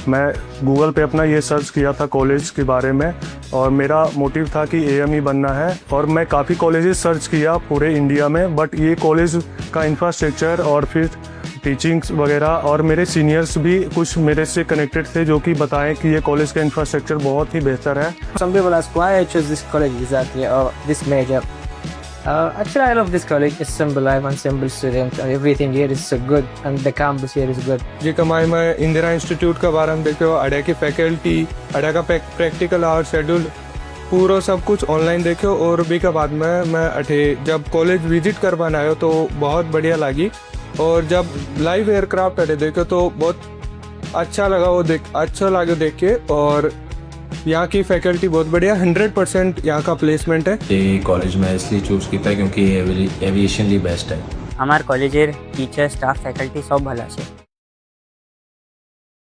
मैं गूगल पे अपना ये सर्च किया था कॉलेज के बारे में और मेरा मोटिव था कि AME बनना है। और मैं काफ़ी कॉलेजेस सर्च किया पूरे इंडिया में, बट ये कॉलेज का इंफ्रास्ट्रक्चर और फिर टीचिंग्स वगैरह और मेरे सीनियर्स भी कुछ मेरे से कनेक्टेड थे जो कि बताएं कि ये कॉलेज का इंफ्रास्ट्रक्चर बहुत ही बेहतर है। Some people ask why I chose this college exactly or this major. Actually, I love this college. It's simple. I'm a simple student. Everything here is so good, and the campus here is good. जी कमाई में Indira institute का बारे में देखो, अड़ा की faculty, अड़ा का प्रैक्टिकल आवर शेड्यूल पूरा सब कुछ ऑनलाइन देखो। और भी के बाद में मैं अठे जब कॉलेज विजिट कर पाना आयो तो बहुत बढ़िया लगी। और जब लाइव एयरक्राफ्ट अटे देखो तो बहुत अच्छा लगा, वो अच्छा लगा देख के। और यहाँ की फैकल्टी बहुत बढ़िया, 100% यहाँ का प्लेसमेंट है। ये कॉलेज में इसलिए चूज किया क्योंकि एविएशन बेस्ट है। আমার কলেজের টিচার স্টাফ ফ্যাকাল্টি সব ভালো আছে।